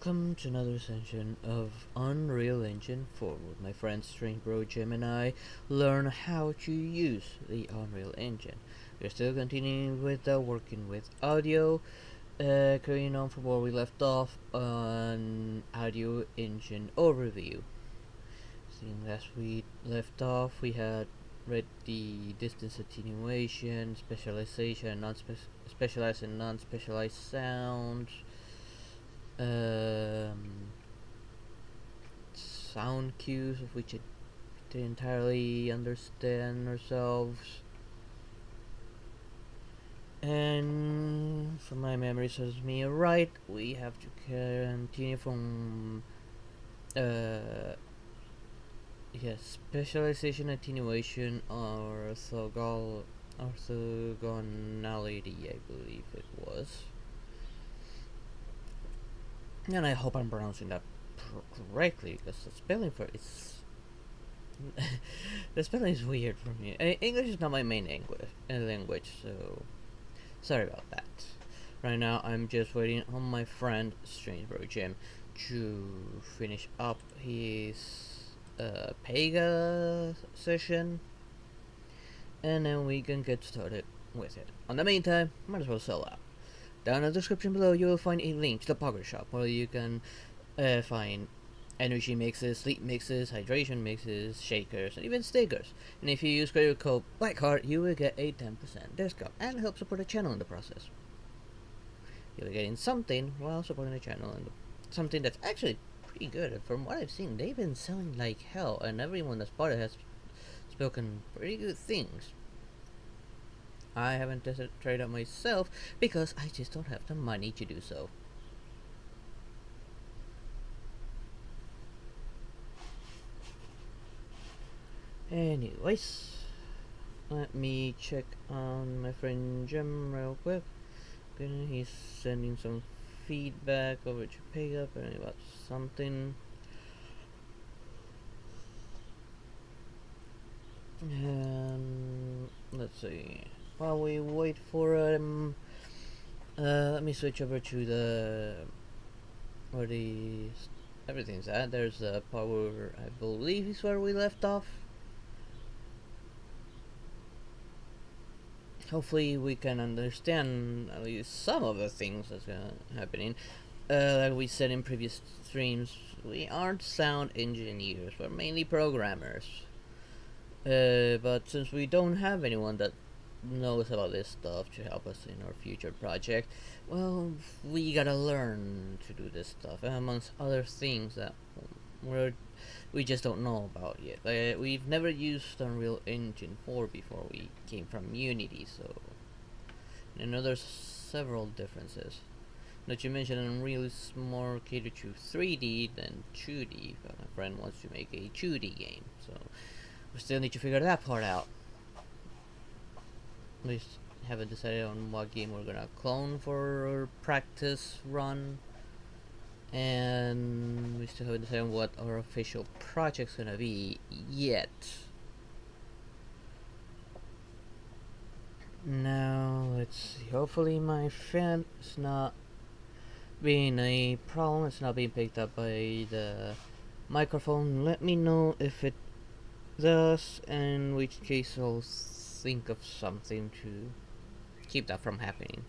Welcome to another session of Unreal Engine 4 with my friend Strange Bro Jim and I learn how to use the Unreal Engine. We're still continuing with working with audio, carrying on from where we left off on Audio Engine Overview. Seeing last we left off, we had read the distance attenuation, specialization, specialized and non-specialized sounds, sound cues of which I didn't entirely understand ourselves. And from my memory serves me right, we have to continue from specialization, attenuation, or orthogonality, I believe it was. And I hope I'm pronouncing that correctly, because the spelling for it's the spelling is weird for me. English is not my main language, so sorry about that. Right now, I'm just waiting on my friend Strange Bro Jim to finish up his Pega session, and then we can get started with it. In the meantime, might as well sell out. Down in the description below, you will find a link to the Poker Shop where you can find energy mixes, sleep mixes, hydration mixes, shakers, and even stickers. And if you use credit code BLACKHEART, you will get a 10% discount and help support the channel in the process. You'll be getting something while supporting the channel, and something that's actually pretty good. And from what I've seen, they've been selling like hell, and everyone that's bought it has spoken pretty good things. I haven't tried it myself because I just don't have the money to do so. Anyways, let me check on my friend Jim real quick. He's sending some feedback over to Pega apparently about something. And let's see. While we wait for let me switch over to the where the everything's at. There's a power, I believe, is where we left off. Hopefully, we can understand at least some of the things that's happening. Like we said in previous streams, we aren't sound engineers. We're mainly programmers. But since we don't have anyone that knows about this stuff to help us in our future project, well, we gotta learn to do this stuff, amongst other things that we just don't know about yet. We've never used Unreal Engine 4 before we came from Unity, so I know there's several differences. Not to mention, Unreal is more catered to 3D than 2D, but my friend wants to make a 2D game, so we still need to figure that part out. We haven't decided on what game we're gonna clone for our practice run, and we still haven't decided on what our official project's gonna be yet. Now let's see. Hopefully my fan is not being a problem. It's not being picked up by the microphone. Let me know if it does, in which case I'll think of something to keep that from happening.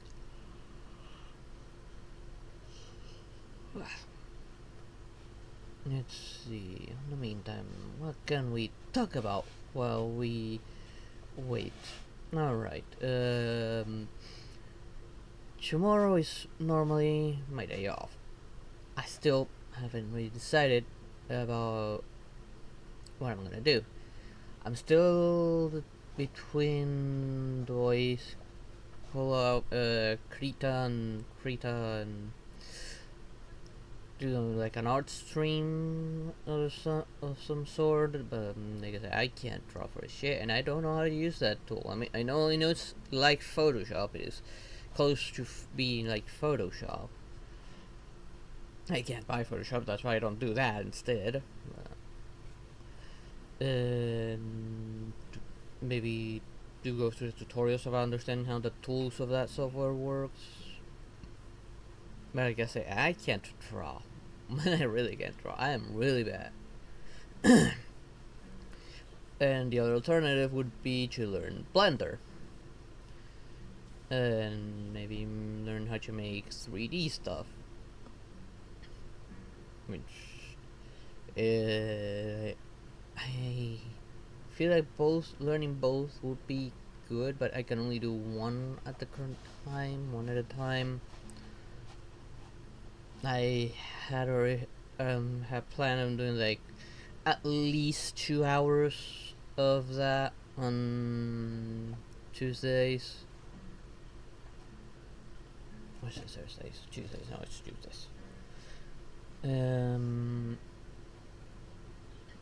Let's see. In the meantime, what can we talk about while we wait? Alright. Tomorrow is normally my day off. I still haven't really decided about what I'm gonna do. I'm still between the ways Krita and do like an art stream of some sort, but like I said, I can't draw for shit, and I don't know how to use that tool. I mean, I only know it's like Photoshop. It is close to being like Photoshop. I can't buy Photoshop, that's why I don't do that instead. Maybe do go through the tutorials about understanding how the tools of that software works. But I guess I can't draw. I really can't draw. I am really bad. And the other alternative would be to learn Blender and maybe learn how to make 3D stuff, which I feel like learning both would be good, but I can only do one at the current time, one at a time. I had already had planned on doing like at least 2 hours of that on Tuesdays. What's it, Thursdays? Tuesdays? No, it's Tuesdays.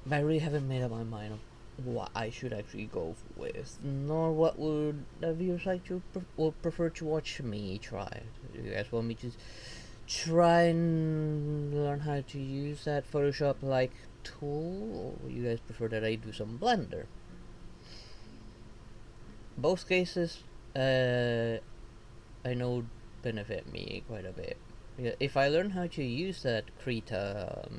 But I really haven't made up my mind of what I should actually go with, nor what would the viewers like to would prefer to watch me try. Do you guys want me to try and learn how to use that Photoshop like tool, or you guys prefer that I do some Blender? Both cases, I know benefit me quite a bit. If I learn how to use that Krita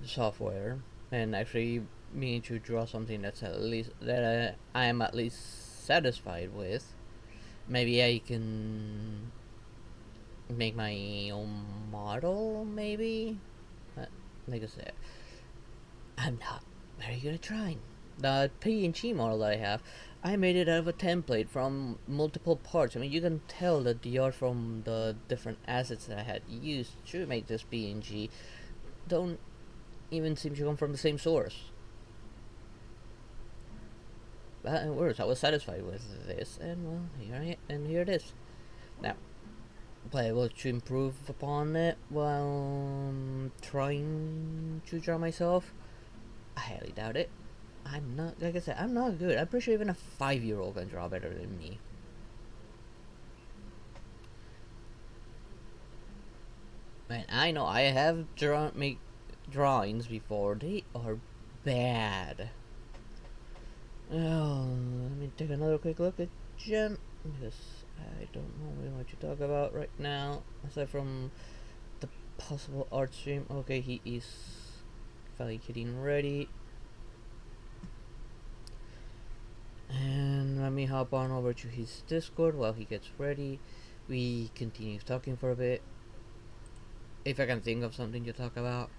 software and actually mean to draw something that's at least that I am at least satisfied with, maybe I can make my own model. Maybe, like I said, I'm not very good at trying. The PNG model that I have, I made it out of a template from multiple parts. I mean, you can tell that the art from the different assets that I had used to make this PNG don't even seem to come from the same source. But it works. I was satisfied with this, and well, here it is. Now, was I able to improve upon it while trying to draw myself? I highly doubt it. I'm not, like I said, I'm not good. I'm pretty sure even a 5-year-old can draw better than me. And I know I have make drawings before. They are bad. Oh, let me take another quick look at Gem, because I don't know really what to talk about right now, aside from the possible art stream. Okay, he is finally getting ready. And let me hop on over to his Discord while he gets ready. We continue talking for a bit. If I can think of something to talk about.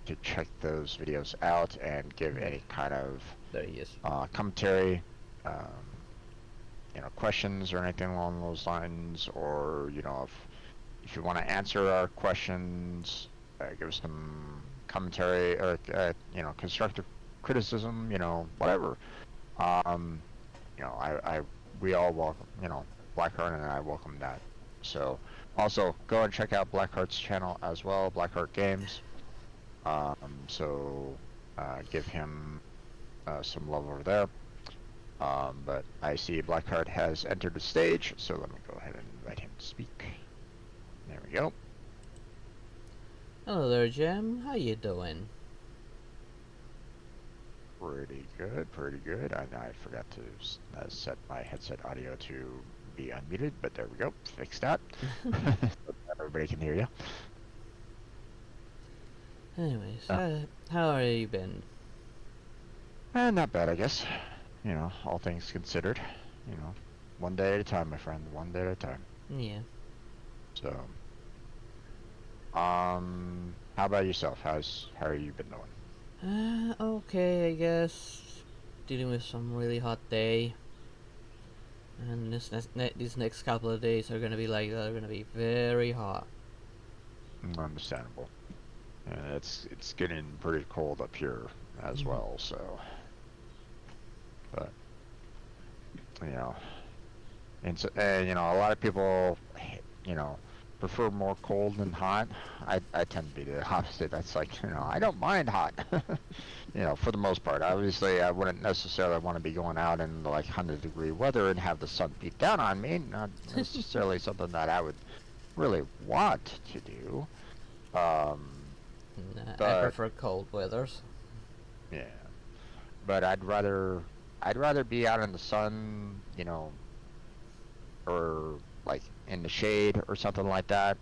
To check those videos out and give any kind of There he is. commentary, questions or anything along those lines, or if you want to answer our questions, give us some commentary or constructive criticism, whatever. I we all welcome, Blackheart and I welcome that. So also go and check out Blackheart's channel as well, Blackheart Games. So give him some love over there. But I see Blackheart has entered the stage, so let me go ahead and invite him to speak. There we go. Hello there, Gem. How you doing? Pretty good, pretty good. I forgot to set my headset audio to be unmuted, but there we go. Fixed that. Everybody can hear you. Anyways, how have you been? Not bad, I guess. All things considered. One day at a time, my friend. One day at a time. Yeah. So, how about yourself? How have you been doing? Okay, I guess. Dealing with some really hot day. And these next couple of days are gonna be they're gonna be very hot. Understandable. It's getting pretty cold up here as well, so. But and so, a lot of people, prefer more cold than hot. I tend to be the opposite. That's like, I don't mind hot. For the most part. Obviously, I wouldn't necessarily want to be going out in like 100-degree weather and have the sun beat down on me. Not necessarily something that I would really want to do. I prefer cold weathers. Yeah, but I'd rather I'd rather be out in the sun, or like in the shade or something like that,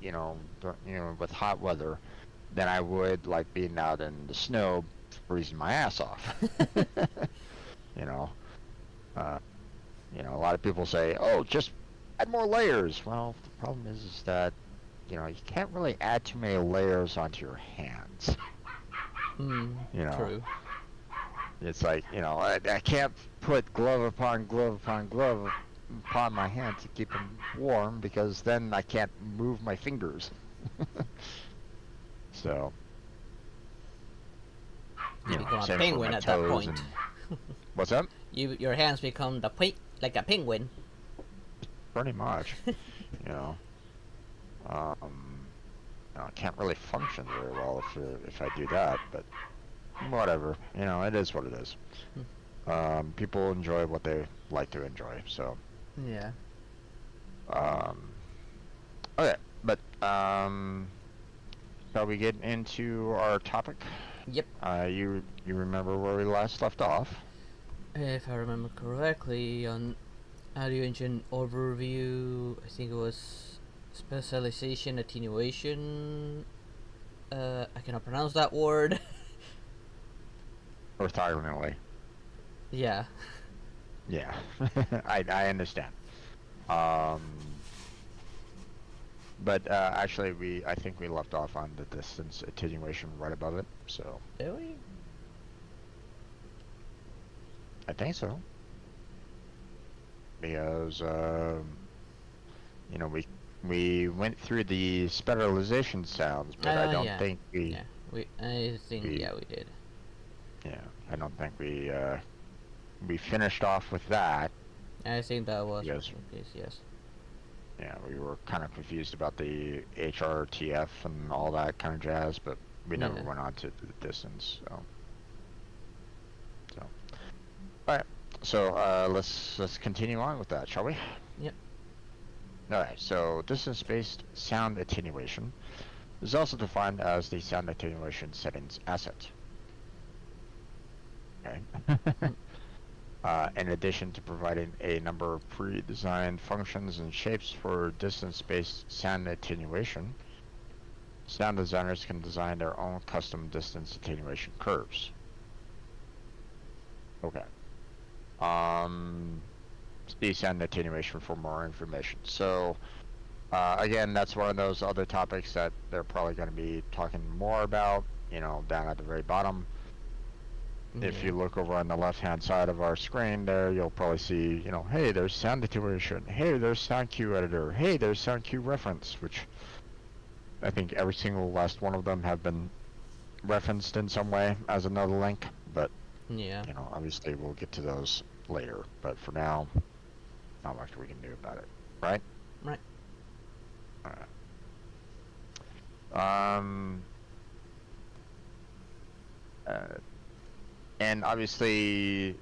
with hot weather, than I would like being out in the snow freezing my ass off. you know, uh, a lot of people say, "Oh, just add more layers." Well, the problem is that you can't really add too many layers onto your hands. Hmm. You know, True. it's like I can't put glove upon glove upon glove upon my hand to keep them warm because then I can't move my fingers. So, You become a same for my penguin at that toes point. and what's up? Your hands become like a penguin. Pretty much, you know. Um, I can't really function very well if I do that, but whatever. It is what it is. People enjoy what they like to enjoy. So, Yeah. um, okay, but shall we get into our topic? Yep. You remember where we last left off? If I remember correctly, on audio engine overview, I think it was specialization attenuation. I cannot pronounce that word. Orthogonally. Yeah. Yeah, I understand. Um, but actually, I think we left off on the distance attenuation right above it. So Did we? I think so because we went through the spectralization sounds, but I don't Yeah. think Yeah. I think we yeah we did. yeah I don't think we finished off with that I think that was because the case. Yes. yeah we were kind of confused about the HRTF and all that kind of jazz, but we never Yeah. went on to the distance. So all right. So let's continue on with that, shall we? Yep. All right. So distance-based sound attenuation is also defined as the sound attenuation settings asset. Okay. Hmm. In addition to providing a number of pre-designed functions and shapes for distance-based sound attenuation, sound designers can design their own custom distance attenuation curves. Okay. See sound attenuation for more information. So, again, that's one of those other topics that they're probably going to be talking more about, down at the very bottom. If Yeah. you look over on the left-hand side of our screen there, you'll probably see, hey, there's sound attenuation. Hey, there's sound cue editor. Hey, there's sound cue reference, which I think every single last one of them have been referenced in some way as another link. But, Yeah. obviously we'll get to those later. But for now, not much we can do about it, right? Right. All right. Uh, and obviously,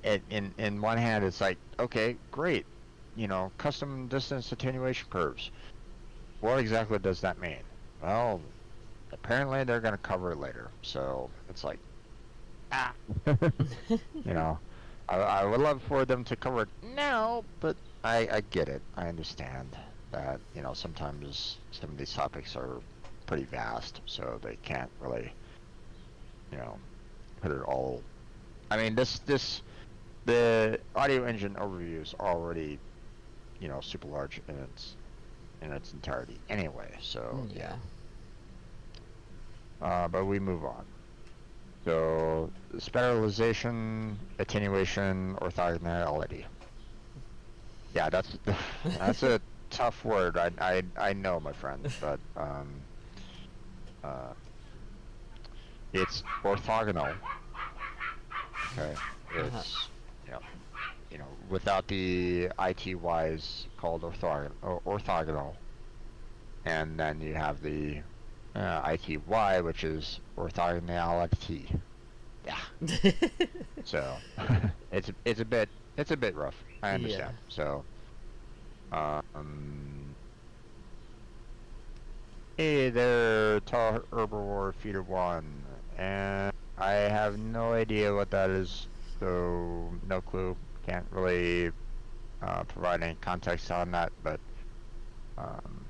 in one hand, it's like, okay, great, custom distance attenuation curves. What exactly does that mean? Well, apparently they're going to cover it later. So it's like, ah, you know, I would love for them to cover it now, but I get it. I understand that, sometimes some of these topics are pretty vast, so they can't really, you know, put it all. I mean, the audio engine overview is already, super large in its entirety anyway. So yeah. Yeah. But we move on. So spiralization, attenuation, orthogonality. Yeah, that's a tough word. I know, my friend, but uh, it's orthogonal. Okay, Uh-huh. it's without the ity's called orthogonal, and then you have the ity, which is orthogonality. Yeah. So it's a bit rough. I Yeah. understand. So um hey there, tall herbivore feeder one, and I have no idea what that is, so no clue. Can't really provide any context on that, but um,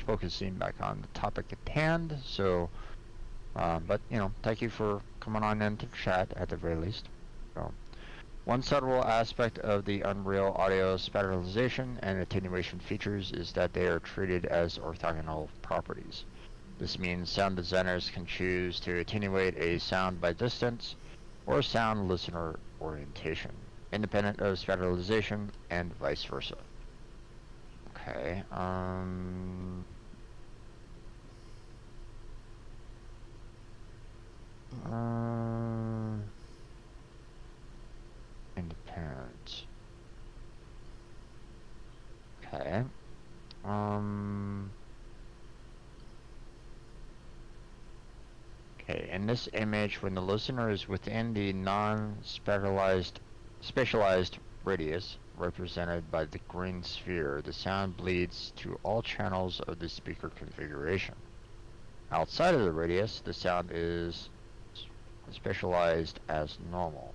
focusing back on the topic at hand. So, but thank you for coming on into chat at the very least. So, one subtle aspect of the Unreal Audio spatialization and attenuation features is that they are treated as orthogonal properties. This means sound designers can choose to attenuate a sound by distance or sound listener orientation, independent of spatialization and vice versa. Okay, uh, independent. Okay, um, okay, in this image, when the listener is within the spatialized radius, represented by the green sphere, the sound bleeds to all channels of the speaker configuration. Outside of the radius, the sound is spatialized as normal.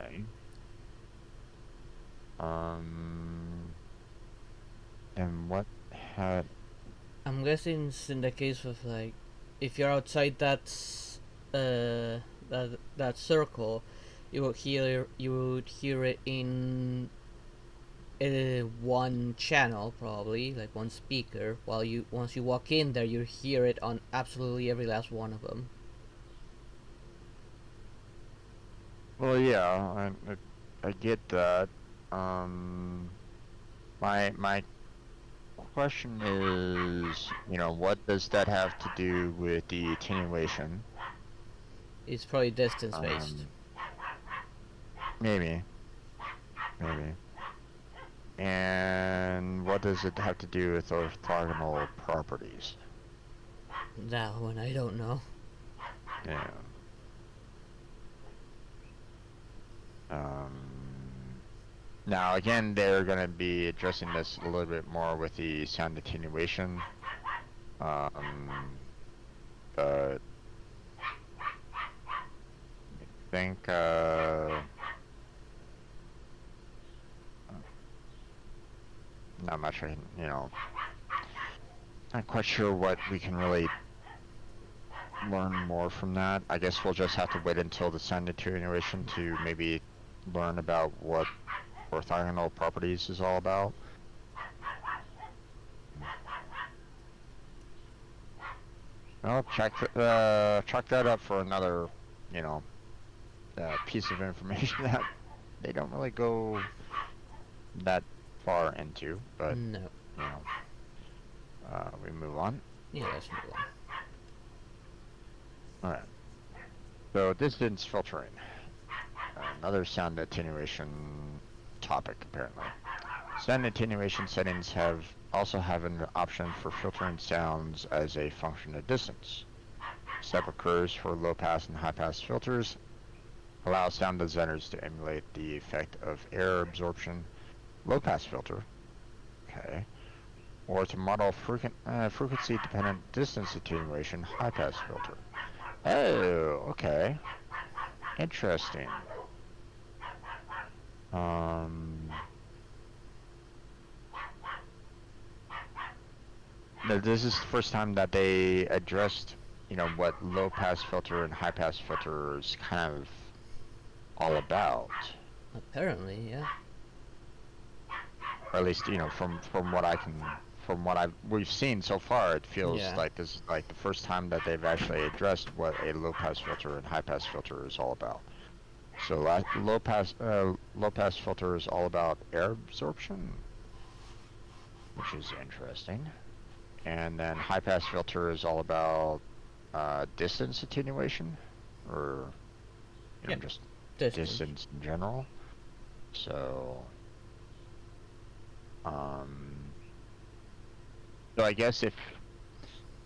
Okay. And what had... I'm guessing it's in the case of like, if you're outside that circle, you would hear it in one channel, probably like one speaker, while you once you walk in there you hear it on absolutely every last one of them. Well, yeah, I get that. Um, my question is, what does that have to do with the attenuation? It's probably distance based. Um, maybe, maybe. And what does it have to do with orthogonal properties? That one I don't know. Yeah. Um, Now, again, they're going to be addressing this a little bit more with the sound attenuation. But I think, not much, not quite sure what we can really learn more from that. I guess we'll just have to wait until the sound attenuation to maybe learn about what orthogonal properties is all about. Well, chalk that up for another, you know, piece of information that they don't really go that far into, but No. you know, we move on. Yeah, let's move on. All right. So distance filtering, another sound attenuation topic apparently. Sound attenuation settings also have an option for filtering sounds as a function of distance. Step occurs for low-pass and high-pass filters, allow sound designers to emulate the effect of air absorption, low-pass filter, okay, or to model frequency-dependent distance attenuation, high-pass filter. Oh, okay, interesting. This is the first time that they addressed, what low-pass filter and high-pass filter is kind of all about. Apparently, yeah. Or at least, from what we've seen so far, it feels Yeah. like this is like the first time that they've actually addressed what a low-pass filter and high-pass filter is all about. So low-pass filter is all about air absorption, which is interesting. And then high-pass filter is all about distance attenuation, or Yeah. just Distance. distance in general. So, um, so I guess if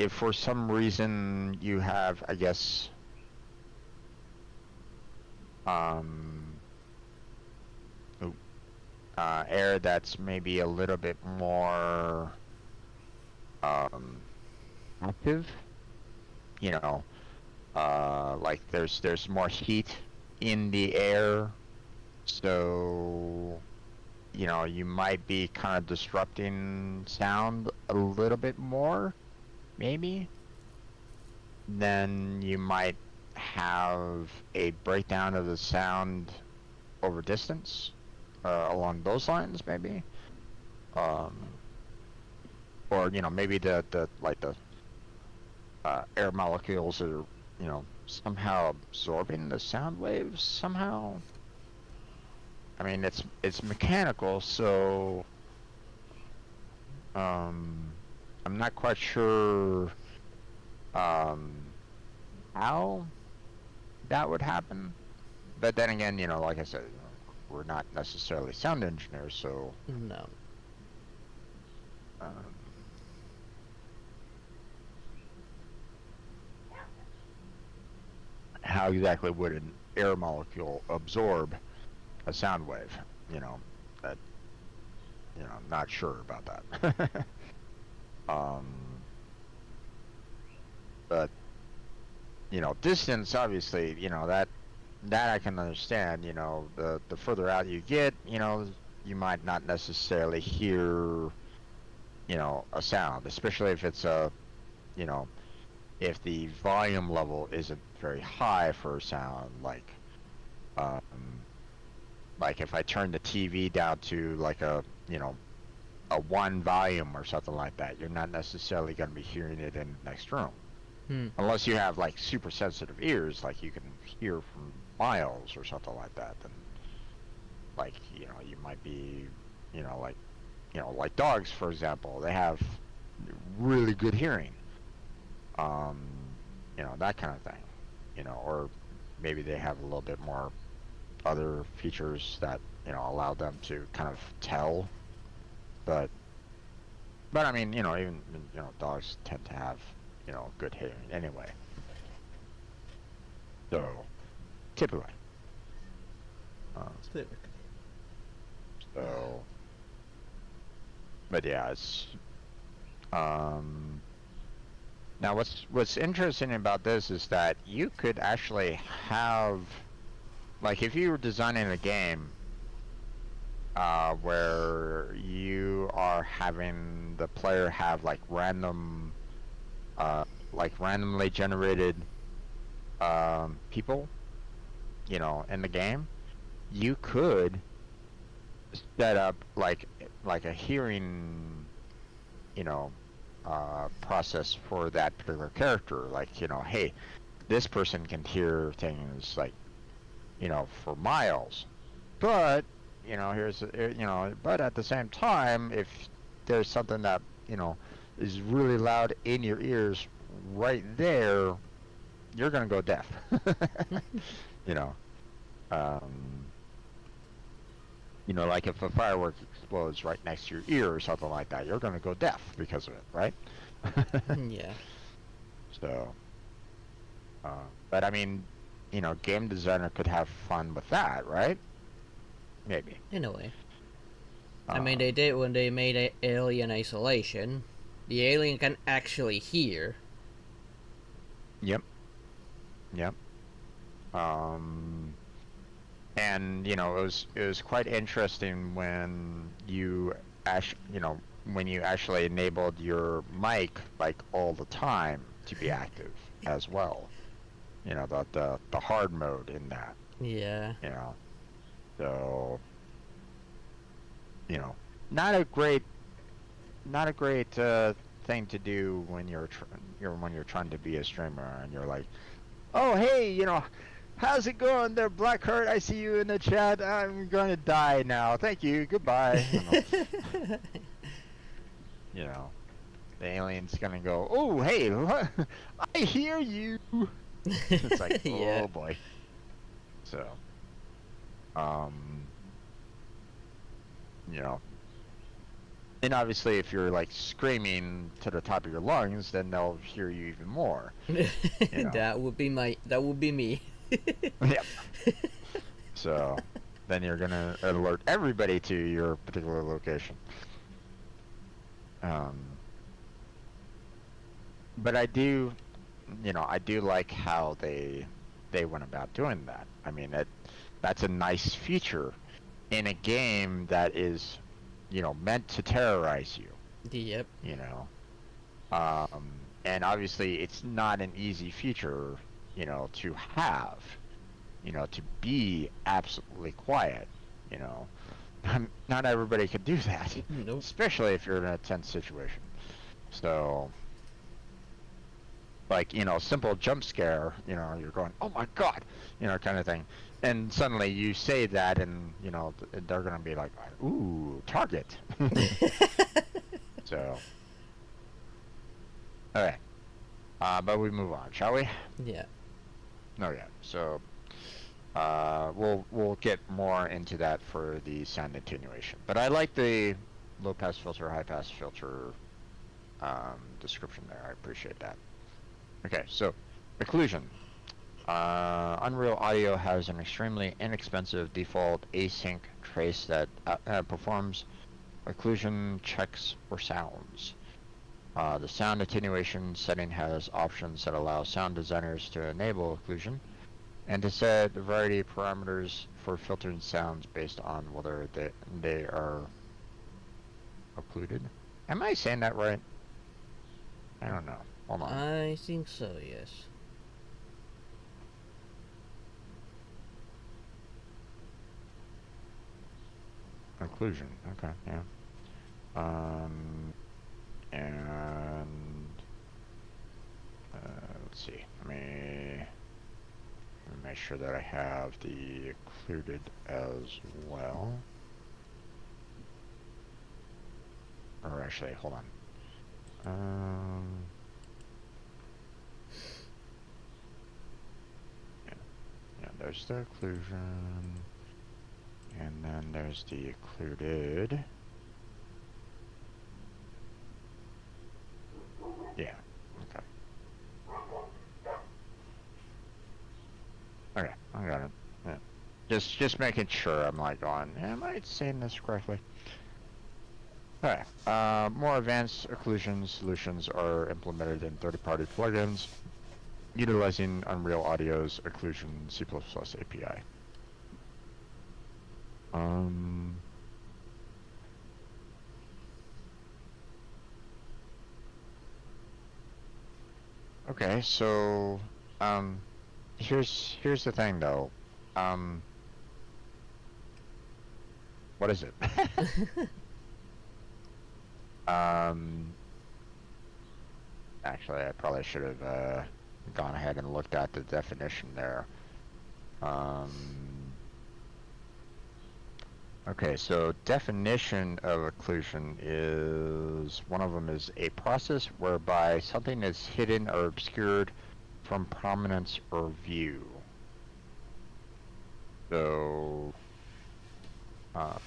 for some reason you have, I guess, um, ooh, air that's maybe a little bit more um, active. You know, like there's more heat in the air, so you might be kind of disrupting sound a little bit more, maybe. Then you might have a breakdown of the sound over distance, along those lines, maybe. Um, or maybe the air molecules are somehow absorbing the sound waves somehow. I mean, it's mechanical, so um, I'm not quite sure um, how that would happen. But then again, like I said, we're not necessarily sound engineers, so No. um, how exactly would an air molecule absorb a sound wave? That I'm not sure about that. um, but distance, obviously, that I can understand. The further out you get, you might not necessarily hear, a sound, especially if it's you know, if the volume level isn't very high for a sound, um, like if I turn the TV down to like a one volume or something like that, you're not necessarily going to be hearing it in the next room. Hmm. Unless you have like super sensitive ears, like you can hear from miles or something like that, then like you might be, like like dogs, for example, they have really good hearing, um, that kind of thing, or maybe they have a little bit more other features that allow them to kind of tell, but I mean, even dogs tend to have good hearing anyway, so typically. Um, Typically. so, but yeah, it's um. Now, what's interesting about this is that you could actually have, like, if you were designing a game, where you are having the player have like randomly generated people, in the game, you could set up like a hearing, you know, process for that particular character. Like, hey, this person can hear things like, for miles, but but at the same time, if there's something that is really loud in your ears right there, you're gonna go deaf. you know, um, like if a firework explodes right next to your ear or something like that, you're gonna go deaf because of it, right? Yeah. So, but I mean, game designer could have fun with that, right? Maybe. In a way. I mean, they Um, did when they made Alien Isolation. The alien can actually hear. yep, yep. Um, and it was quite interesting when when you actually enabled your mic like all the time to be active as well. The hard mode in that. Yeah. You know, so you know, not a great not a great thing to do when you're trying to be a streamer and you're like, oh hey, how's it going there, Blackheart? I see you in the chat. I'm going to die now. Thank you. Goodbye. You know, the alien's gonna go, oh hey, I hear you. It's like, Yeah. oh boy. So, um, you know, and obviously if you're like screaming to the top of your lungs, then they'll hear you even more. You know. That would be me. Yep. So then you're gonna alert everybody to your particular location. Um, but I do, I do like how they went about doing that. I mean, that's a nice feature in a game that is, meant to terrorize you, Yep. you know. And obviously it's not an easy feature, to have, to be absolutely quiet, you know. Not everybody could do that, Nope. especially if you're in a tense situation. So, like, simple jump scare, you're going, oh my God, kind of thing. And suddenly you say that and, they're going to be like, ooh, target. So, okay. But we move on, shall we? Yeah. No, yeah. So, we'll get more into that for the sound attenuation. But I like the low pass filter, high pass filter description there. I appreciate that. Okay, so occlusion. Unreal Audio has an extremely inexpensive default async trace that performs occlusion checks for sounds. The sound attenuation setting has options that allow sound designers to enable occlusion and to set a variety of parameters for filtering sounds based on whether they are occluded. Am I saying that right? I don't know. Hold on. I think so, yes. Occlusion. Okay, yeah. And let's see. Let me make sure that I have the occluded as well. Or actually, hold on. Yeah, there's the occlusion, and then there's the occluded. Yeah. Okay. Okay, I got it. Yeah. Just making sure I'm like on. Am I saying this correctly? Okay. More advanced occlusion solutions are implemented in third-party plugins utilizing Unreal Audio's occlusion C++ API. Okay, so here's the thing though. Um, what is it? Um, Actually, I probably should have gone ahead and looked at the definition there. Okay, so definition of occlusion is, one of them is a process whereby something is hidden or obscured from prominence or view. So, um,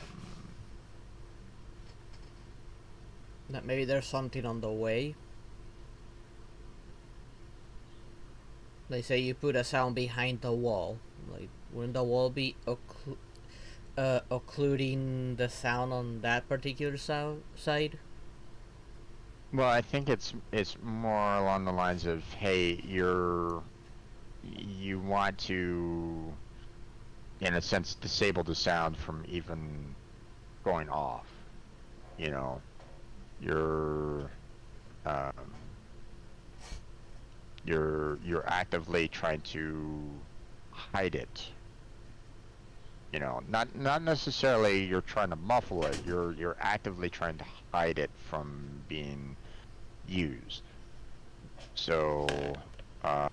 That maybe there's something on the way. They say you put a sound behind the wall. Like, wouldn't the wall be occluding the sound on that particular side? well, I think it's more along the lines of, hey, you want to, in a sense, disable the sound from even going off. You know, you're um, you're actively trying to hide it. You know, not necessarily you're trying to muffle it. You're actively trying to hide it from being used. So, I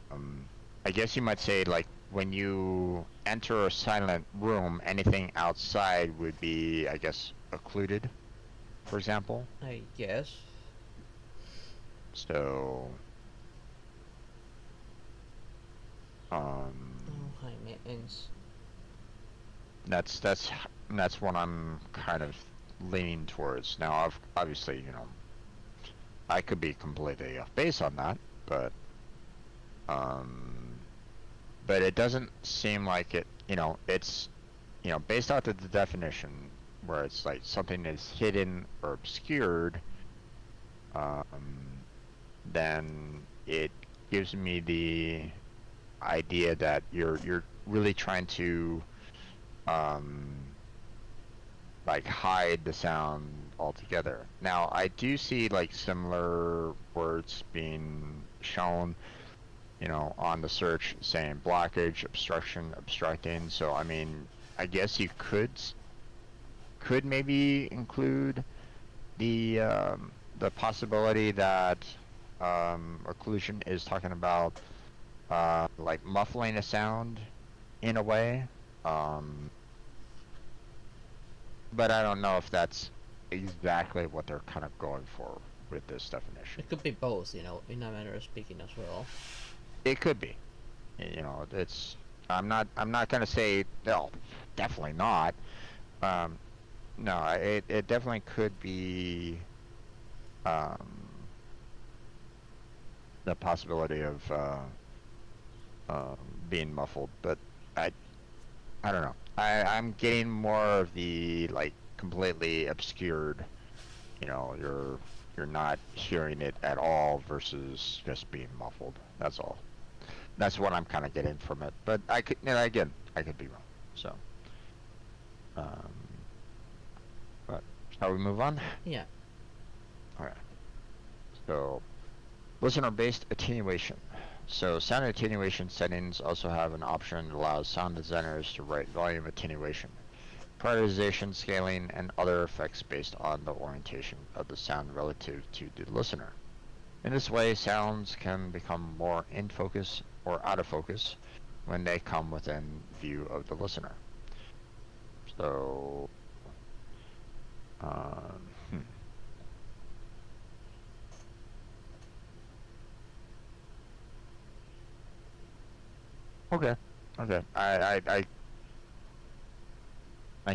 guess you might say, like, when you enter a silent room, anything outside would be, I guess, occluded, for example. I guess. So, Oh, high maintenance. that's what I'm kind of leaning towards. Now, obviously, I could be completely off base on that, um, but it doesn't seem like it. It's based out of the definition where it's like something is hidden or obscured. Um, then it gives me the idea that you're really trying to um, like hide the sound altogether. Now I do see like similar words being shown, on the search saying blockage, obstruction, obstructing. So I mean, I guess you could maybe include the possibility that occlusion is talking about like muffling a sound in a way. Um, but I don't know if that's exactly what they're kind of going for with this definition. It could be both, in a manner of speaking as well. It could be. It's I'm not gonna say no, definitely not. Um, no, it definitely could be um, the possibility of being muffled, but I I don't know. I'm getting more of the like completely obscured. You're not hearing it at all versus just being muffled. That's all. That's what I'm kind of getting from it. But I could, again, I could be wrong. So, um, but shall we move on? Yeah. All right. So, listener-based attenuation. So, sound attenuation settings also have an option that allows sound designers to write volume attenuation, prioritization, scaling, and other effects based on the orientation of the sound relative to the listener. In this way, sounds can become more in focus or out of focus when they come within view of the listener. So, um, hmm. Okay, okay. I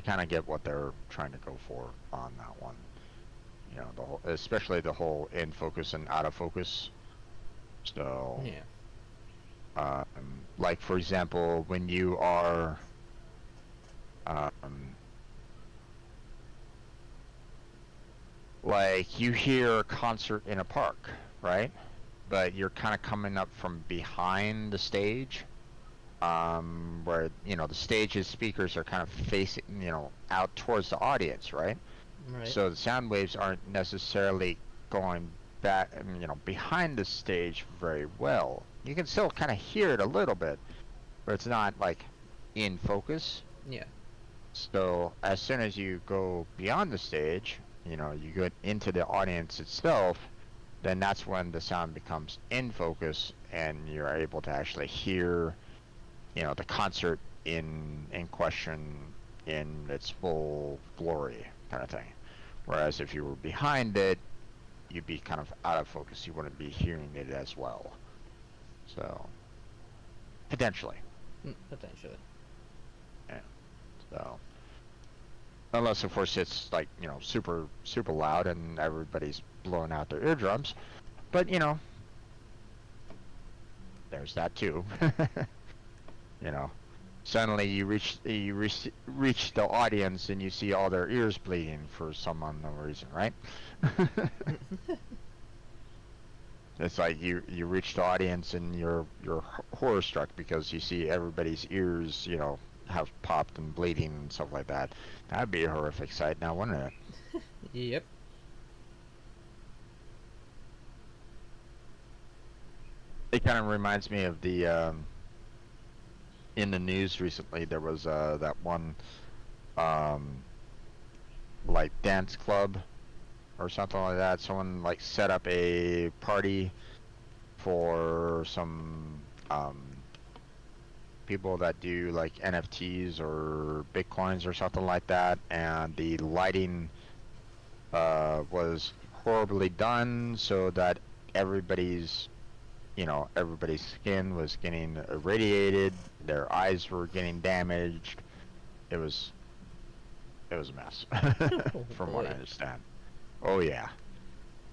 kind of get what they're trying to go for on that one. Especially the whole in focus and out of focus. So, Yeah. like for example, when you are, um, like you hear a concert in a park, right? But you're kind of coming up from behind the stage, where the stage's speakers are kind of facing, out towards the audience, right? Right. So the sound waves aren't necessarily going back, behind the stage very well. You can still kind of hear it a little bit, but it's not like in focus. Yeah. So as soon as you go beyond the stage, you get into the audience itself, then that's when the sound becomes in focus and you're able to actually hear, the concert in question in its full glory kind of thing. Whereas if you were behind it, you'd be kind of out of focus. You wouldn't be hearing it as well. So potentially, Potentially. yeah. So unless of course it's like super super loud and everybody's blowing out their eardrums, but there's that too. you know Suddenly you reach the audience and you see all their ears bleeding for some unknown reason, right? It's like you reach the audience and you're horror struck because you see everybody's ears, have popped and bleeding and stuff like that. That'd be a horrific sight now, wouldn't it? Yep. It kind of reminds me of the in the news recently there was that one um like dance club or something like that. Someone like set up a party for some people that do like NFTs or bitcoins or something like that, and the lighting was horribly done so that everybody's everybody's skin was getting irradiated, their eyes were getting damaged. It was a mess, Oh from what I boy. understand. Oh yeah.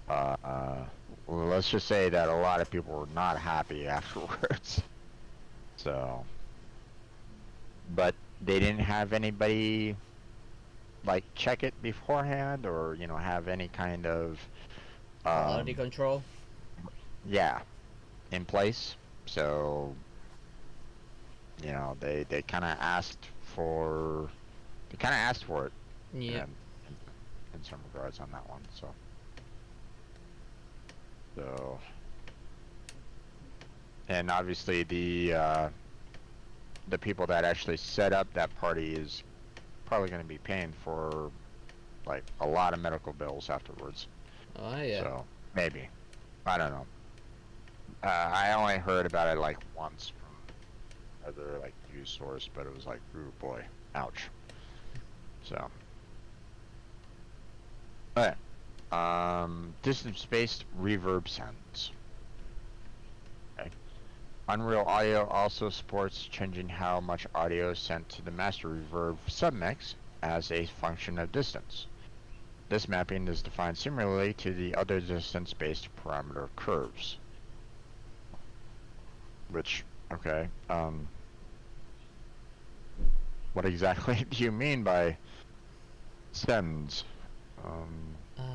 Well, let's just say that a lot of people were not happy afterwards. So, but they didn't have anybody like check it beforehand or have any kind of Quality um control. yeah, in place. So, they kind of asked for it, Yeah. and in, in some regards on that one. So, and obviously the people that actually set up that party is probably going to be paying for like a lot of medical bills afterwards. Oh yeah. So maybe, I don't know. I only heard about it like once from other like news source, but it was like, ooh boy, ouch. So, but distance-based reverb sounds. Okay. Unreal Audio also supports changing how much audio is sent to the master reverb submix as a function of distance. This mapping is defined similarly to the other distance-based parameter curves. Which, okay, what exactly do you mean by sends? Um, Um.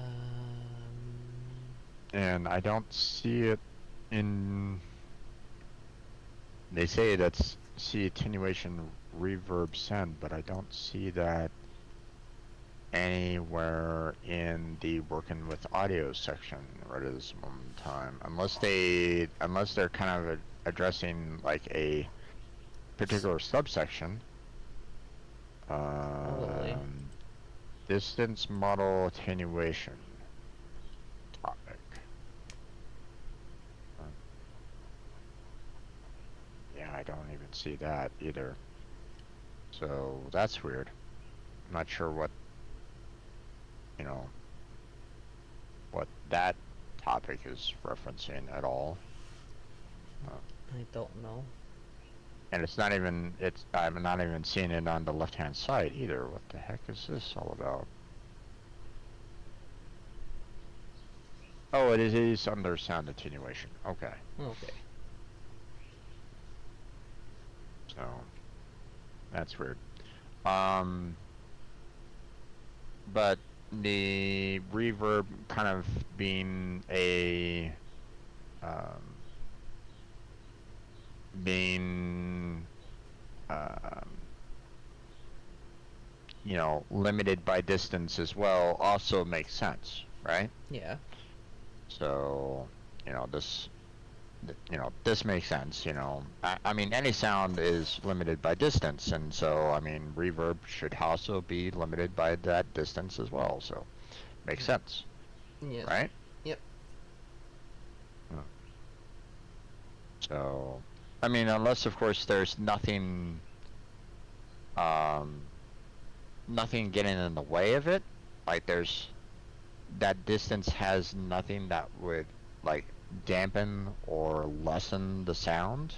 and I don't see it in. They say that's see attenuation reverb send, but I don't see that anywhere in the working with audio section right at this moment in time, unless they're kind of addressing like a particular subsection. Probably. Um, Distance model attenuation topic. Uh, yeah, I don't even see that either. So that's weird. I'm not sure you know, what that topic is referencing at all. Uh, I don't know. and I'm not even seeing it on the left-hand side either. What the heck is this all about? Oh, it is under sound attenuation. Okay. Okay. So that's weird. Um, but the reverb kind of being um, being um, limited by distance as well also makes sense, right? Yeah. So, you know, this this makes sense. I mean, any sound is limited by distance, and so I mean, reverb should also be limited by that distance as well. So, makes sense, Yes. right? Yep. Mm. So, I mean, unless of course there's um, nothing getting in the way of it, like there's that distance has nothing that would like dampen or lessen the sound.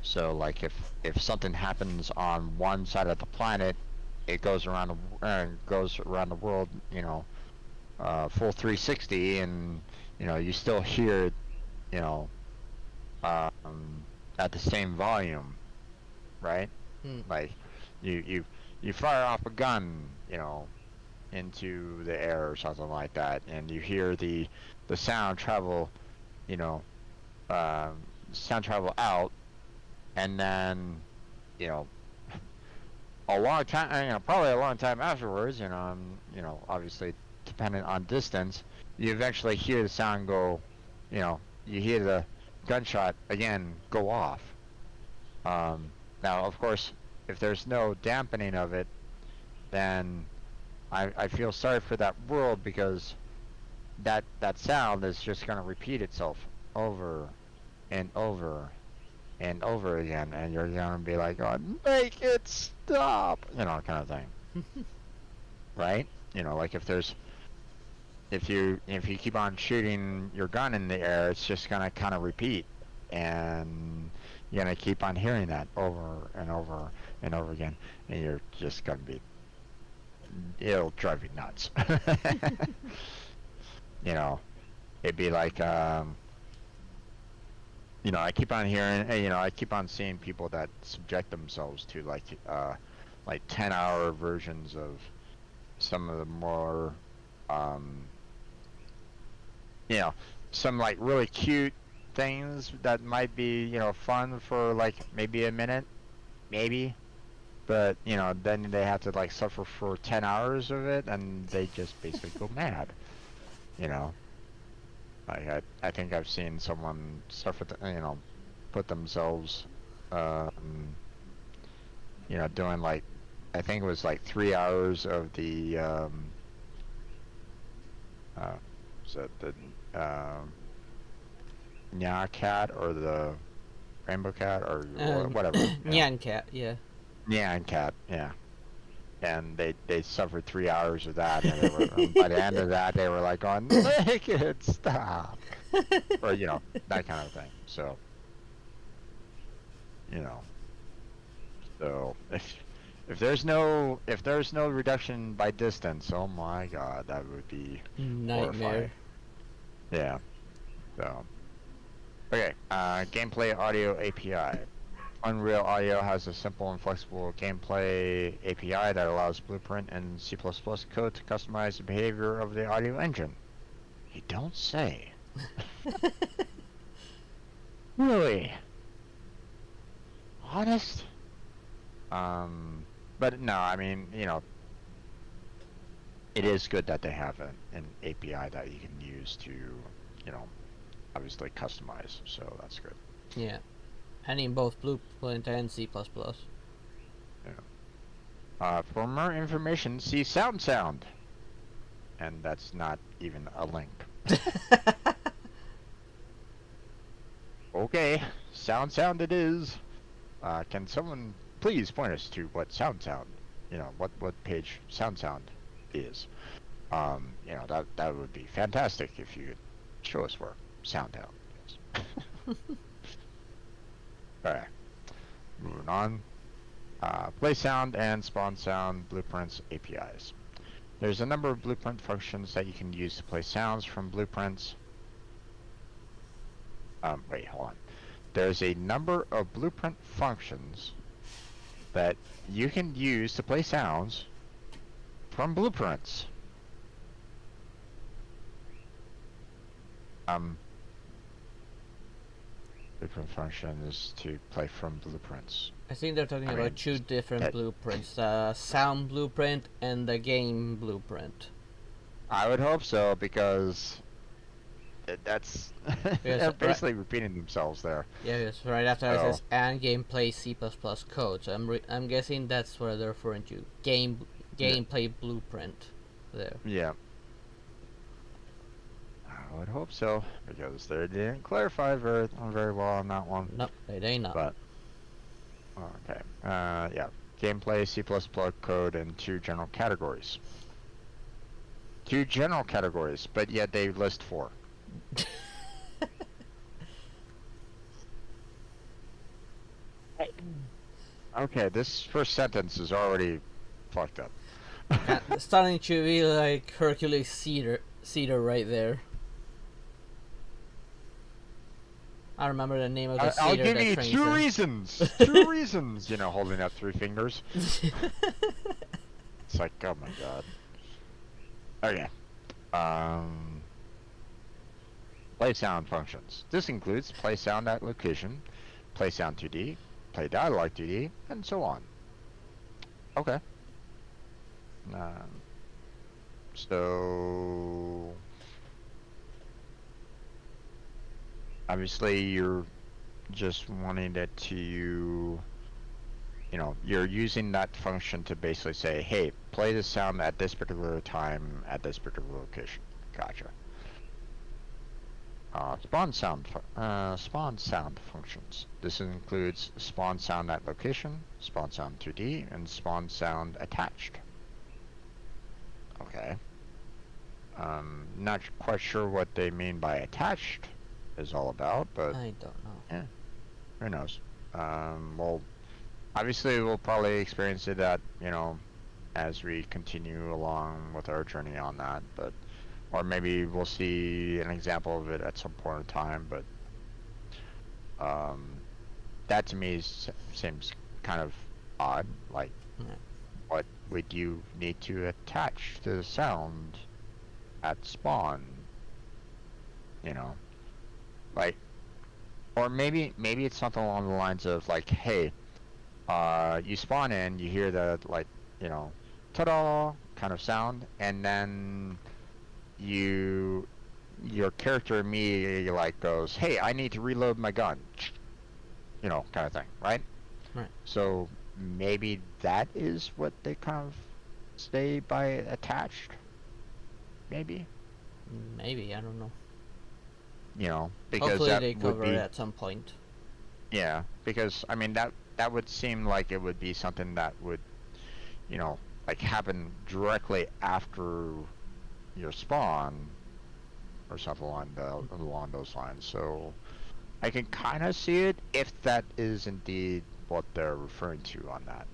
So like if something happens on one side of the planet, it goes around the world, full 360, and you still hear it, you know, at the same volume, right? Hmm. Like you fire off a gun, into the air or something like that, and you hear the sound travel, you know, sound travel out, and then you know a long time, probably a long time afterwards, obviously dependent on distance, you eventually hear the sound go, you hear the gunshot again go off. Now, of course, if there's no dampening of it, then I feel sorry for that world because that sound is just going to repeat itself over and over and over again, and you're going to be like, oh, make it stop, kind of thing, right? Like if you keep on shooting your gun in the air, it's just going to kind of repeat, and you're going to keep on hearing that over and over and over again, and you're just going to be it'll drive you nuts. you know It'd be like, I keep on seeing people that subject themselves to like 10-hour versions of some of the more, um, you know, some like really cute things that might be, you know, fun for like maybe a minute, maybe. But, you know, then they have to like suffer for 10 hours of it and they just basically go mad, you know. Like I think I've seen someone suffer, you know, put themselves, um, you know, doing like, I think it was like 3 hours of the, uh, was it the, Nya cat or the rainbow cat or whatever, you know. Nyan cat, yeah. Nyan cat, yeah. And they suffered 3 hours of that, and they were by the end of that they were like going, make it stop, or you know, that kind of thing. So you know, so if there's no reduction by distance, oh my god, that would be horrifying. Nightmare. Yeah. So okay, gameplay audio API. Unreal Audio has a simple and flexible gameplay API that allows Blueprint and C++ code to customize the behavior of the audio engine. You don't say. Really? Honest? But no, I mean, you know, it is good that they have an API that you can use to, you know, obviously customize, so that's good. Yeah. And in both Blueprint and C++. Yeah. For more information, see Sound. And that's not even a link. Okay, Sound it is. Can someone please point us to what Sound? You know, what page Sound is. You know, that would be fantastic if you could show us where Sound is. Alright, moving on. Play sound and spawn sound blueprints APIs. There's a number of blueprint functions that you can use to play sounds from blueprints. Wait, hold on. There's a number of blueprint functions that you can use to play sounds from blueprints. Blueprint function is to play from blueprints. I think they're talking about two different blueprints, sound blueprint and the game blueprint. I would hope so, because that's they're basically repeating themselves there. Yeah, yes, right after it says and gameplay C++ code. So I'm guessing that's what they're referring to. Gameplay blueprint there. Yeah. I would hope so, because they didn't clarify very well on that one. Nope, they did not. But okay, yeah, gameplay, C++ code, and two general categories. Two general categories, but yet they list 4. Okay, this first sentence is already fucked up. Starting to be like Hercules Cedar right there. I remember the name of the cedar. I'll give you 2 reasons. 2 reasons, you know, holding up 3 fingers. It's like, oh my god. Okay. Play sound functions. This includes play sound at location, play sound 2D, play dialogue 2D, and so on. Okay. So obviously you're just wanting it to, you know, you're using that function to basically say, hey, play the sound at this particular time at this particular location. Gotcha. Spawn sound functions. This includes spawn sound at location, spawn sound 2D, and spawn sound attached. Okay. Not quite sure what they mean by attached is all about, but I don't know. Yeah, who knows? Well, obviously we'll probably experience it at, you know, as we continue along with our journey on that, but or maybe we'll see an example of it at some point in time, but that to me seems kind of odd. Like, what would you need to attach to the sound at spawn? You know, like, or maybe it's something along the lines of like, hey, you spawn in, you hear the like, you know, ta-da kind of sound, and then you your character immediately like goes, hey, I need to reload my gun, you know, kind of thing, right? Right. So maybe that is what they kind of stay by attached, maybe, Maybe, I don't know. you know, because Hopefully that they would cover it be, at some point. yeah, because I mean that would seem like it would be something that would, you know, like happen directly after your spawn or something along those lines. So I can kind of see it if that is indeed what they're referring to on that.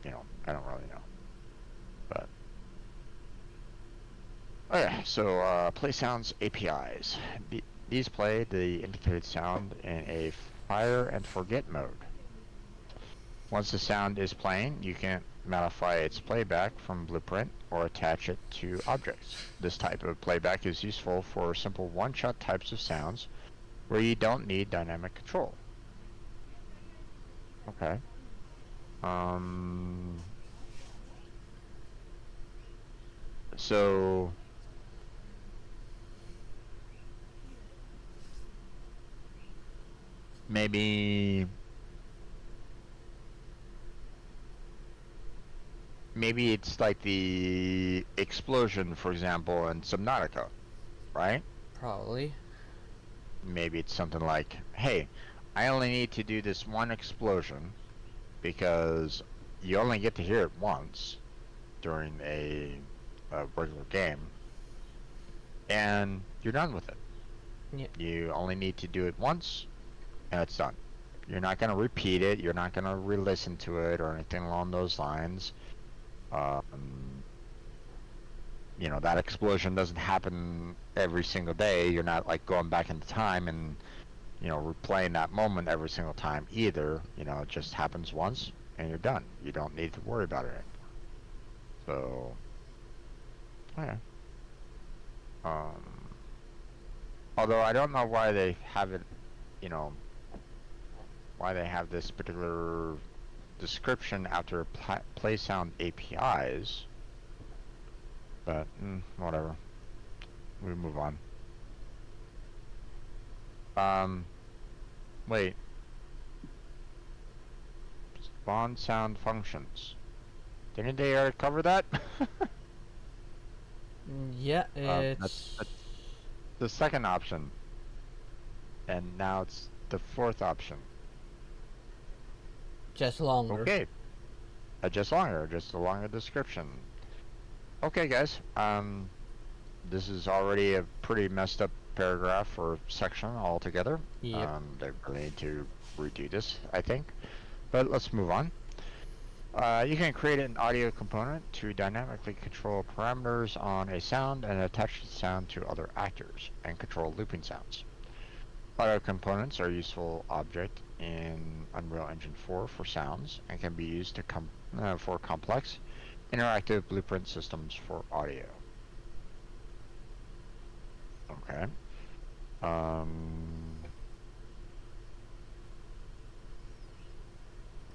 You know, I don't really know, but oh yeah. So play sounds APIs. These play the indicated sound in a fire and forget mode. Once the sound is playing, you can modify its playback from Blueprint or attach it to objects. This type of playback is useful for simple one-shot types of sounds where you don't need dynamic control. Okay. Um. So maybe maybe it's like the explosion, for example, in Subnautica, right? Probably. Maybe it's something like, hey, I only need to do this one explosion because you only get to hear it once during a regular game, and you're done with it. Yeah. You only need to do it once, and it's done. You're not going to repeat it. You're not going to re-listen to it or anything along those lines. Um, you know, that explosion doesn't happen every single day. You're not like going back into time and, you know, replaying that moment every single time either. You know, it just happens once and you're done. You don't need to worry about it anymore. So, yeah. Um, although I don't know why they have it, you know, why they have this particular description after play sound APIs, but whatever. We move on. Um, wait. Spawn sound functions. Didn't they already cover that? Yeah, That's the second option, and now it's the fourth option. just longer. Okay, just a longer description. Okay, guys. This is already a pretty messed up paragraph or section altogether. Yep. They really need to redo this, I think. But let's move on. You can create an audio component to dynamically control parameters on a sound and attach the sound to other actors and control looping sounds. Audio components are a useful object in Unreal Engine 4 for sounds and can be used for complex interactive blueprint systems for audio. Okay. Um,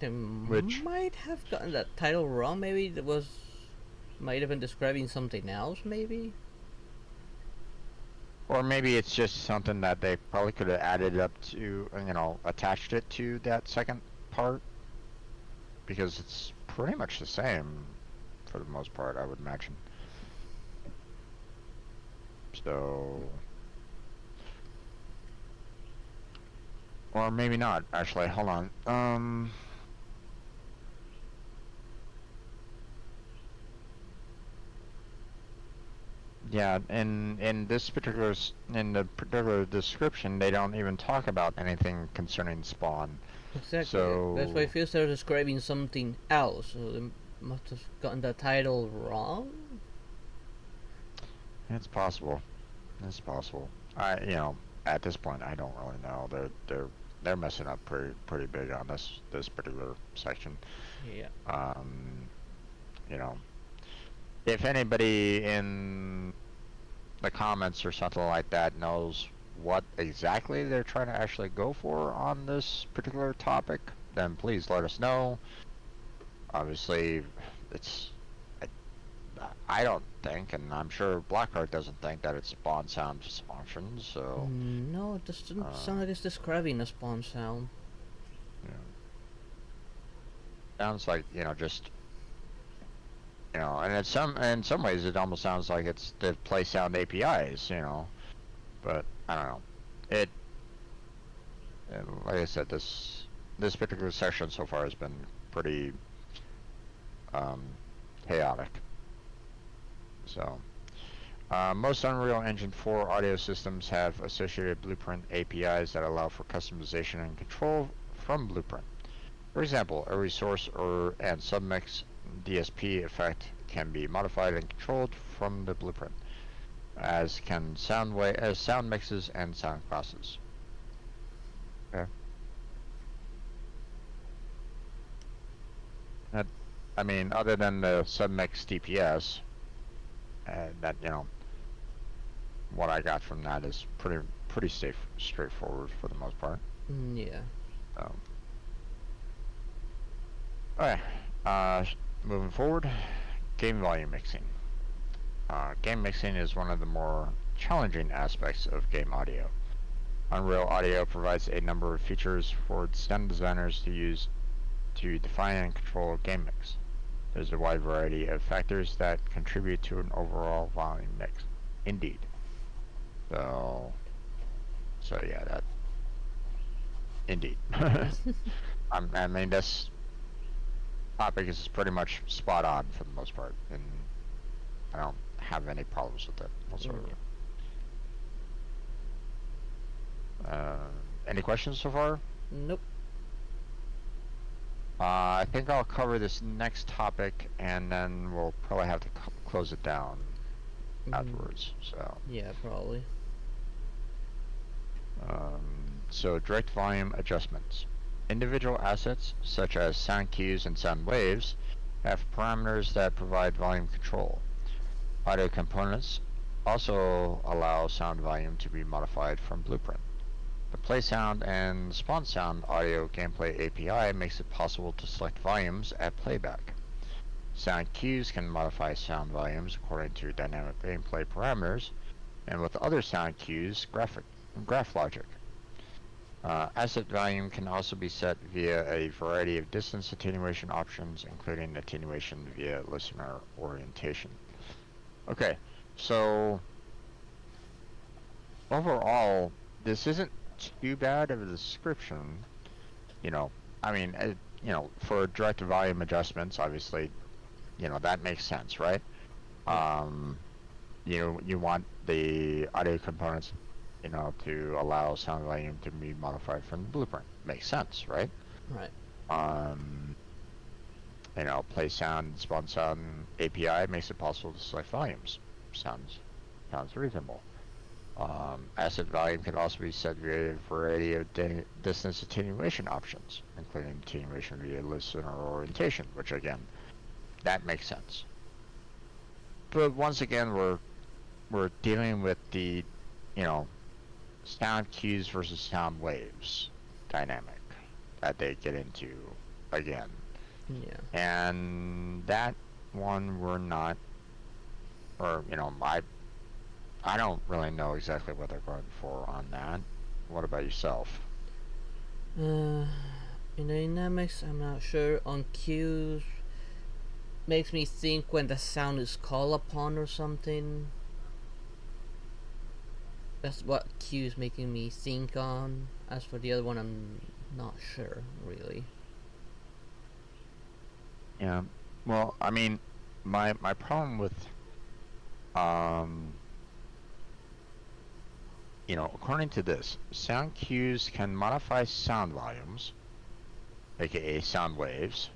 They which, might have gotten that title wrong. Maybe it was might have been describing something else. Maybe. or maybe it's just something that they probably could have added up to, you know, attached it to that second part because it's pretty much the same for the most part, I would imagine. So, or maybe not. Actually, hold on. Yeah, in this in the particular description, they don't even talk about anything concerning spawn. Exactly. That's why I So feel they're describing something else. So they must have gotten the title wrong. it's possible. It's possible. You know, at this point, I don't really know. They're messing up pretty big on this particular section. Yeah. Um, you know, if anybody in the comments or something like that knows what exactly they're trying to actually go for on this particular topic, then please let us know. Obviously, it's I, I don't think, and I'm sure Blackheart doesn't think that it's spawn sound functions. So No, it doesn't uh, sound like it's describing a spawn sound. you know, sounds like just and in some ways it almost sounds like it's the play sound APIs. But I don't know. It and like I said, this particular session so far has been pretty um, chaotic. So. Most Unreal Engine 4 audio systems have associated Blueprint APIs that allow for customization and control from Blueprint. For example, a resource and submix DSP effect can be modified and controlled from the Blueprint, as can sound mixes and sound classes. Okay. That, I mean, other than the submix DPS, that what I got from that is pretty straightforward for the most part. Yeah. Um, okay, moving forward, game volume mixing. Game mixing is one of the more challenging aspects of game audio. Unreal Audio provides a number of features for sound designers to use to define and control game mix. There's a wide variety of factors that contribute to an overall volume mix. Indeed. So yeah, that indeed. I mean, this topic is pretty much spot on for the most part, and I don't have any problems with it whatsoever. Any questions so far? Nope. I think I'll cover this next topic, and then we'll probably have to close it down afterwards. So yeah, probably. So direct volume adjustments. Individual assets, such as sound cues and sound waves, have parameters that provide volume control. Audio components also allow sound volume to be modified from Blueprint. The Play Sound and Spawn Sound Audio Gameplay API makes it possible to select volumes at playback. Sound cues can modify sound volumes according to dynamic gameplay parameters, and with other sound cues, graph logic. Asset volume can also be set via a variety of distance attenuation options, including attenuation via listener orientation. Okay, so overall, this isn't too bad of a description. I mean, for direct volume adjustments, obviously, that makes sense, right? You want the audio components, to allow sound volume to be modified from the Blueprint. Makes sense, right? Right. Play Sound, Spawn Sound API makes it possible to select volumes. Sounds reasonable. Asset volume can also be set via a variety of distance attenuation options, including attenuation via listener orientation, which again, that makes sense. But once again, we're dealing with the, sound cues versus sound waves dynamic that they get into again. Yeah. And that one we're not, or I don't really know exactly what they're going for on that. What about yourself? In dynamics, I'm not sure. On cues, makes me think when the sound is called upon or something. That's what cues making me think on. As for the other one, I'm not sure really. Yeah. Well, I mean, my problem with according to this, sound cues can modify sound volumes, aka sound waves,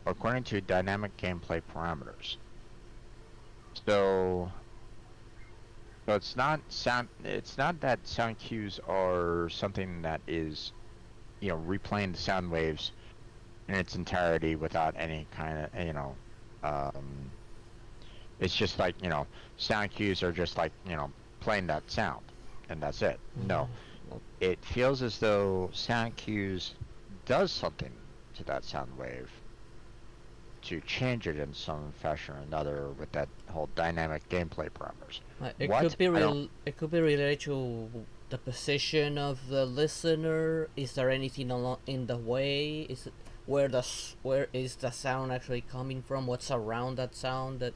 according to dynamic gameplay parameters. So it's not that sound cues are something that is, replaying the sound waves in its entirety without any kind of, it's just like, sound cues are just like, playing that sound and that's it. Yeah. No, it feels as though sound cues does something to that sound wave to change it in some fashion or another with that whole dynamic gameplay parameters. It What? could be I don't. real. It could be related to the position of the listener. Is there anything along in the way? Is it where is the sound actually coming from? What's around that sound? That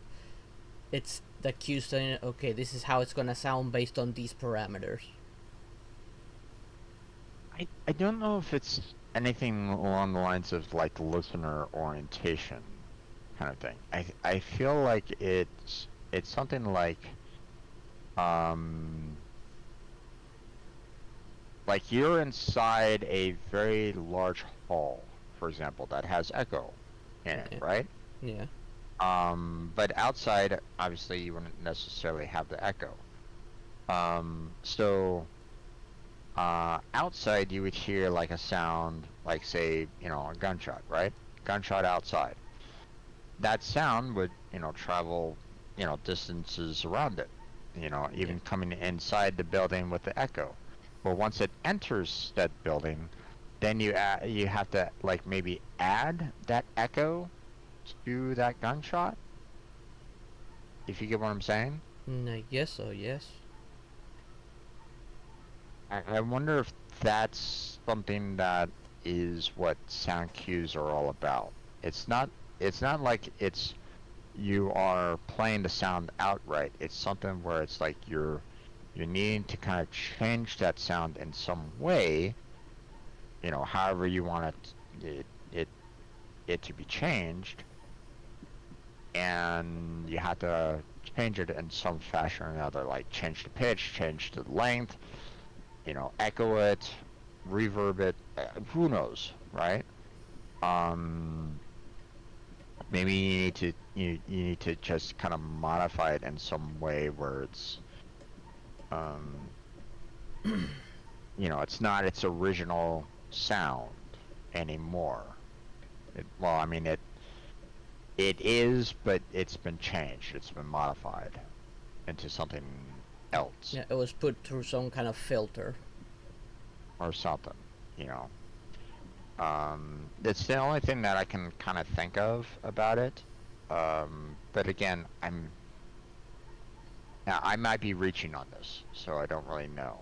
it's the cue saying, okay, this is how it's gonna sound based on these parameters. I don't know if it's anything along the lines of like listener orientation kind of thing. I feel like it's something um like you're inside a very large hall, for example, that has echo in it, Yeah. right? Yeah. But outside, obviously, you wouldn't necessarily have the echo. So outside, you would hear like a sound, like say, a gunshot, right? Gunshot outside. That sound would, travel, distances around it, Yeah. even coming inside the building with the echo. But once it enters that building, then you have to like maybe add that echo to that gunshot, if you get what I'm saying. I guess so. Yes. I wonder if that's something that is what sound cues are all about. It's not it's not like it's you are playing the sound outright. It's something where it's like you're needing to kind of change that sound in some way, however you want it to be changed, and you have to change it in some fashion or another, like change the pitch, change the length, echo it, reverb it, who knows, right? Um, Maybe you need to just kind of modify it in some way where it's um, it's not its original sound anymore. Well, I mean it is, but it's been changed. It's been modified into something else Yeah. It was put through some kind of filter. or something, you know. It's the only thing that I can kind of think of about it. But again, I might be reaching on this, so I don't really know.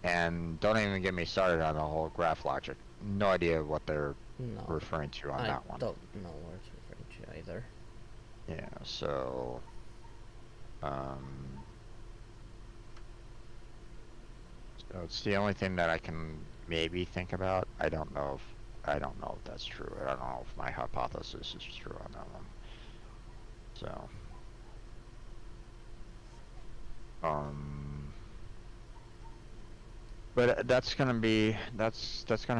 And don't even get me started on the whole graph logic. No idea what they're No, referring to on I that one. don't know where it's referring to either. Yeah, um, so it's the only thing that I can maybe think about. I don't know if that's true. I don't know if my hypothesis is true on that one. So, um, but that's gonna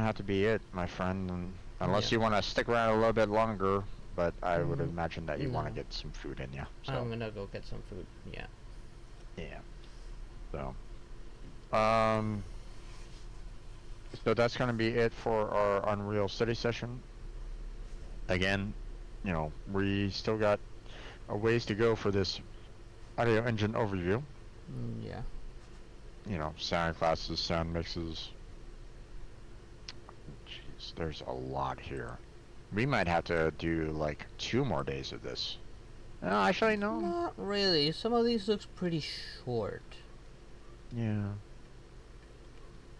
have to be it, my friend. Yeah. Unless you want to stick around a little bit longer, but I would Mm, imagine that you want to no, get some food in you. I'm So, gonna go get some food. Yeah. yeah. So, um, so that's gonna be it for our Unreal City session. Again, we still got a ways to go for this audio engine overview. Yeah. Sound classes, sound mixes. Jeez, there's a lot here. We might have to do like 2 more days of this. No, actually, no. Not really. Some of these looks pretty short. Yeah.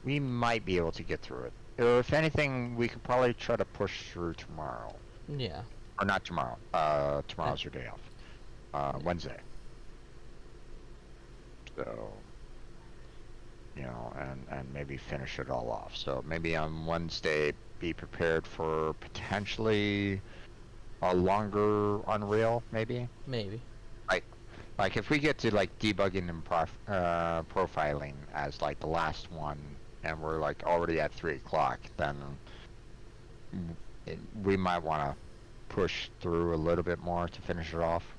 We might be able to get through it. Or if anything, we could probably try to push through tomorrow. Yeah. Or not tomorrow. Tomorrow's your day off. Yeah. Wednesday. So, and maybe finish it all off. So maybe on Wednesday, be prepared for potentially a longer Unreal, maybe. Maybe. Like, like if we get to like debugging and profiling as like the last one, and we're like already at 3 o'clock, then we might want to push through a little bit more to finish it off.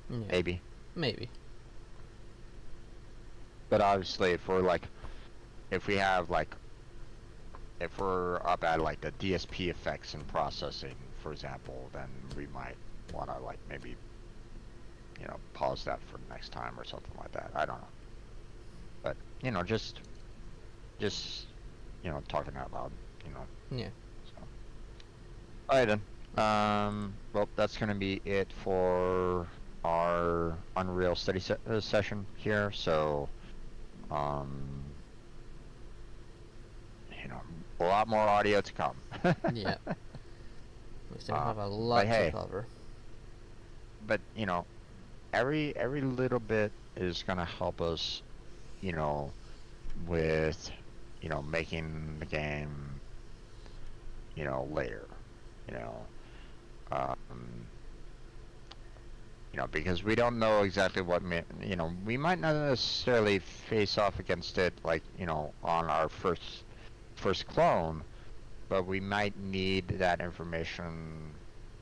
Yeah. Maybe. Maybe. But obviously, if we have like, if we're up at like the DSP effects and processing, for example, then we might want to like maybe, pause that for next time or something like that. I don't know. But just talking out loud. You know. Yeah. So. All right then. Well, that's gonna be it for our Unreal study session here. So, um, a lot more audio to come. Yeah. We still have a But lot to hey, cover. but every little bit is gonna help us, with making the game, later, you know, um, because we don't know exactly we might not necessarily face off against it like on our first clone, but we might need that information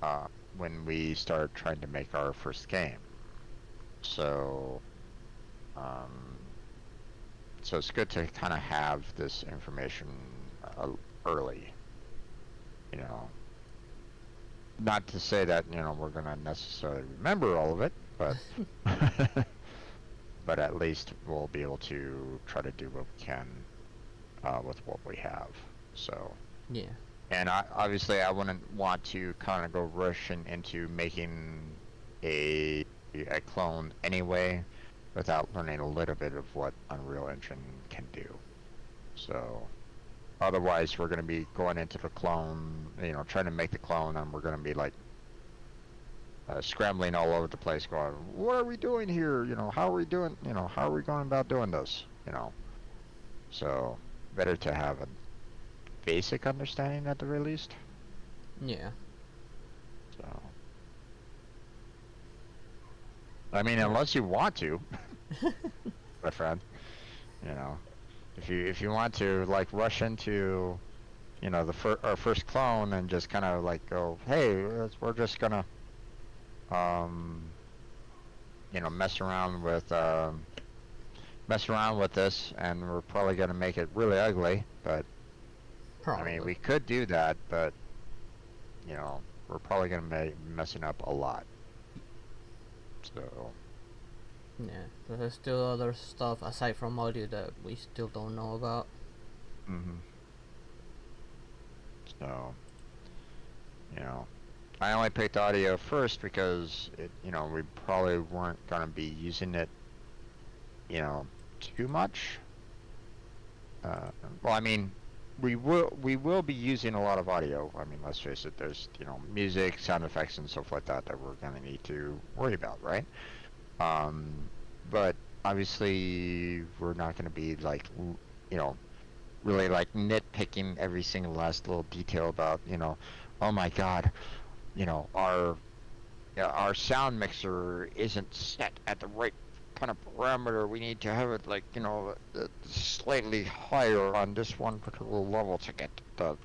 uh, when we start trying to make our first game. So, um, so it's good to kind of have this information early. You know, not to say that we're gonna necessarily remember all of it, but but at least we'll be able to try to do what we can with what we have. So. Yeah. And obviously, I wouldn't want to kind of go rushing into making a clone anyway, without learning a little bit of what Unreal Engine can do. So, otherwise, we're going to be going into the clone, trying to make the clone, and we're going to be like scrambling all over the place, going, "What are we doing here? How are we doing? How are we going about doing this? So, better to have a basic understanding at the very least. Yeah. So, I mean, unless you want to, my friend, if you want to like rush into, our first clone and just kind of like go, hey, we're just gonna, um, mess around with this, and we're probably gonna make it really ugly, but. Probably. I mean, we could do that, but we're probably gonna be messing up a lot. So. Yeah, there's still other stuff aside from audio that we still don't know about. Mhm. So. I only picked audio first because we probably weren't gonna be using it, too much. Well, I mean. We will be using a lot of audio. I mean, let's face it. There's music, sound effects, and stuff like that we're gonna need to worry about, right? But obviously we're not gonna be like really like nitpicking every single last little detail about oh my god, our sound mixer isn't set at the right kind of parameter. We need to have it like slightly higher on this one particular level to get the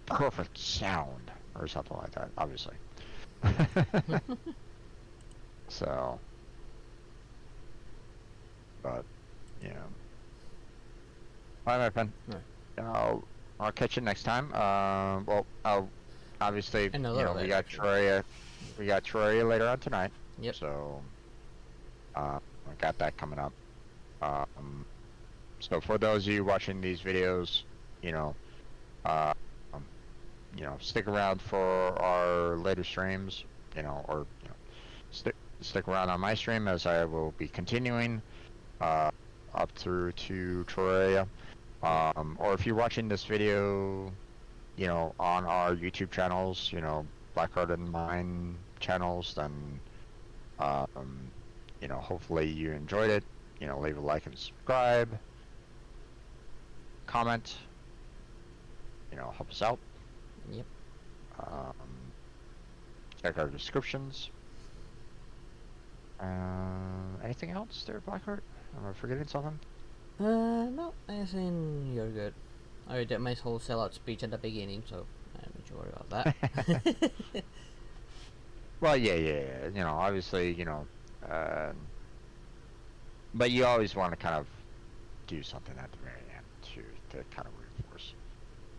perfect sound or something like that, obviously. So, but yeah. All right, my friend. Right. I'll catch you next time. Well, obviously we got Troy. We got Troy later on tonight. Yep. So. I got that coming up. So for those of you watching these videos, uh, stick around for our later streams, or stick around on my stream as I will be continuing up through to Terraria. Or if you're watching this video, on our YouTube channels, Blackheart and mine channels, then hopefully you enjoyed it. Leave a like and subscribe. Comment. Help us out. Yep. Check our descriptions. Anything else there, Blackheart? Am I forgetting something? No, I think you're good. I did my whole sellout speech at the beginning, so I'm not sure about that. Well, yeah. Obviously, but you always want to kind of do something at the very end to kind of reinforce,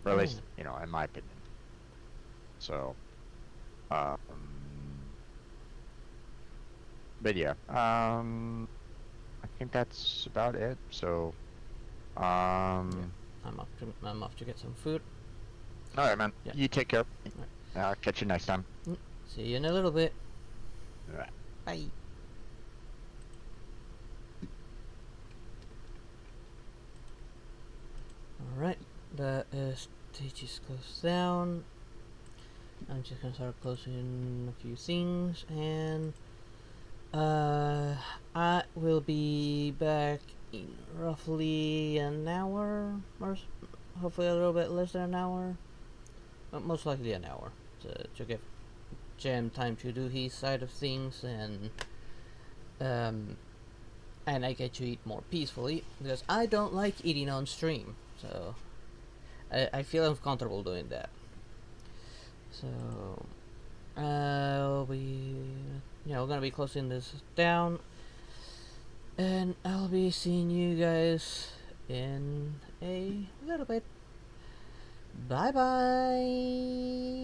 or at least in my opinion. So, but yeah, I think that's about it. So, Yeah, um, I'm off to get some food. all right, man. Yeah. You take care. Right. I'll catch you next time. See you in a little bit. All right. Bye. Alright, the stage is closed down. I'm just gonna start closing a few things, and I will be back in roughly an hour, or hopefully a little bit less than an hour, but most likely an hour, to give Jam time to do his side of things, um, and I get to eat more peacefully, because I don't like eating on stream, so I feel uncomfortable doing that. So I'll be, gonna be closing this down, and I'll be seeing you guys in a little bit. Bye bye.